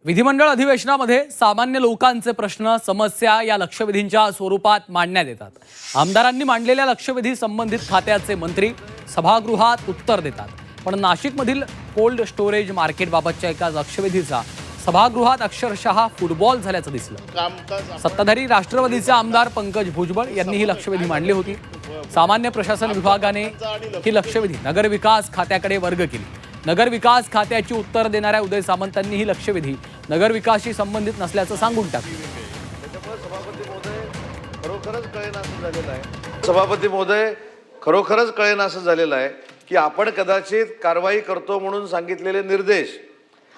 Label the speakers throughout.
Speaker 1: विधिमंडळ अधिवेशनामध्ये सामान्य लोकांचे प्रश्न समस्या या लक्षवेधींच्या स्वरूपात मांडण्यात येतात। आमदारांनी मांडलेल्या लक्षवेधी संबंधित खात्याचे मंत्री सभागृहात उत्तर देतात। पण नाशिकमधील कोल्ड स्टोरेज मार्केटबाबतच्या एका लक्षवेधीचा सभागृहात अक्षरशः फुटबॉल झाल्याचं दिसलं। सत्ताधारी राष्ट्रवादीचे आमदार पंकज भुजबळ यांनी ही लक्षवेधी मांडली होती। सामान्य प्रशासन विभागाने ही लक्षवेधी नगरविकास खात्याकडे वर्ग केली। नगरविकास खात्याची उत्तर देणाऱ्या उदय सामंतांनी ही लक्षवेधी नगरविकासशी संबंधित नसल्याचं सांगून टाकलं।
Speaker 2: सभापती महोदय खरोखरच कळेनासं झालेलं आहे की आपण कदाचित कारवाई करतो म्हणून सांगितलेले निर्देश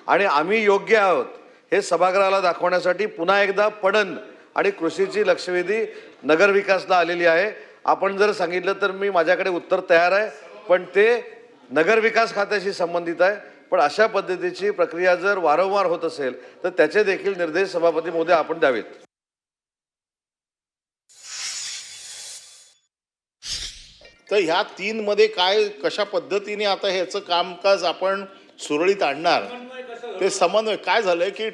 Speaker 2: आणि आम्ही योग्य आहोत हे सभागृहाला दाखवण्यासाठी पुन्हा एकदा पडण आणि कृषीची लक्षवेधी नगरविकासला आलेली आहे। आपण जर सांगितलं तर मी माझ्याकडे उत्तर तयार आहे, पण ते नगरविकास खात्याशी संबंधित आहे। पण अशा पद्धतीची प्रक्रिया जर वारंवार होत असेल तर त्याचे देखील निर्देश सभापती महोदय आपण द्यावेत।
Speaker 3: तर ह्या तीन मध्ये काय कशा पद्धतीने आता ह्याचं कामकाज आपण सुरळीत आणणार ते समन्वय काय झालंय की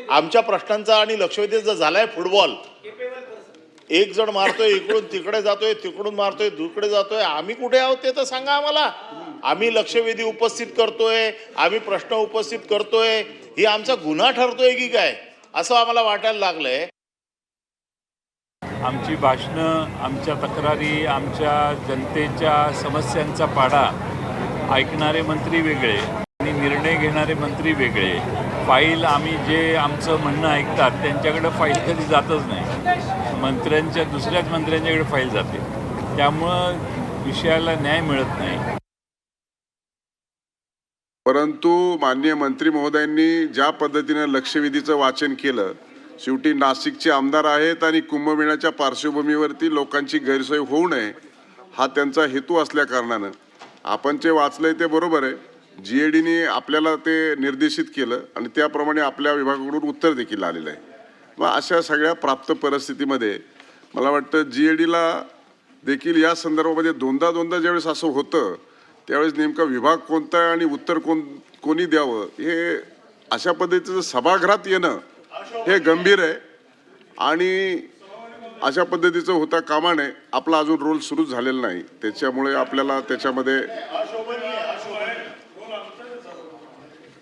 Speaker 3: आमच्या प्रश्नांचा आणि लक्षवेधीचा झालाय फुटबॉल। एक जण मारतोय इकडून तिकडे जातोय, तिकडून मारतोय तिकडे जातोय। आम्ही कुठे आहोत ते तर सांगा आम्हाला। आम्ही लक्षवेधी उपस्थित करतोय, आम्ही प्रश्न उपस्थित करतोय, ही आमचा गुन्हा ठरतोय की काय असं आम्हाला वाटायला लागलंय।
Speaker 4: आमची भाषणं, आमच्या तक्रारी, आमच्या जनतेच्या समस्यांचा पाढा ऐकणारे मंत्री वेगळे आणि निर्णय घेणारे मंत्री वेगळे। फाईल आम्ही जे आमचं म्हणणं ऐकतात त्यांच्याकडे फाईल कधी जातच नाही, मंत्र्यांच्या दुसऱ्याच मंत्र्यांच्याकडे फाईल जाते। त्यामुळं विषयाला न्याय मिळत नाही।
Speaker 5: परंतु माननीय मंत्री महोदयांनी ज्या पद्धतीने लक्षवेधीचं वाचन केलं, शेवटी नाशिकचे आमदार आहेत आणि कुंभमेळ्याच्या पार्श्वभूमीवरती लोकांची गैरसोय होऊ नये हा त्यांचा हेतू असल्या कारणानं आपण जे वाचलंय ते बरोबर आहे। GADने आपल्याला ते निर्देशित केलं आणि त्याप्रमाणे आपल्या विभागाकडून उत्तर देखील आलेलं आहे। मग अशा सगळ्या प्राप्त परिस्थितीमध्ये मला वाटतं GADला देखील या संदर्भामध्ये दोनदा ज्यावेळेस असं होतं त्यावेळेस नेमका विभाग कोणता आहे आणि उत्तर कोणी द्यावं हे अशा पद्धतीचं सभागृहात येणं हे गंभीर आहे आणि अशा पद्धतीचं होता कामा नये। आपला अजून रोल सुरू झालेला नाही, त्याच्यामुळे आपल्याला त्याच्यामध्ये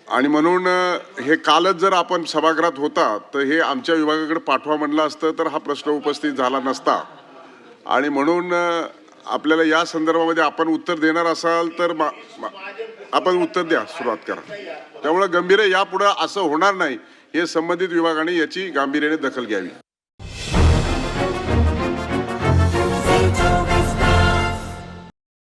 Speaker 5: आणि म्हणून हे कालच जर आपण सभागृहात होता तर हे आमच्या विभागाकडे पाठवा म्हणलं असतं तर हा प्रश्न उपस्थित झाला नसता। आणि म्हणून आपल्याला या संदर्भामध्ये आपण उत्तर देणार असाल तर आपण उत्तर द्या, सुरुवात करा। त्यामुळे गंभीर यापुढे असं होणार नाही हे संबंधित विभागाने याची गांभीर्याने दखल घ्यावी।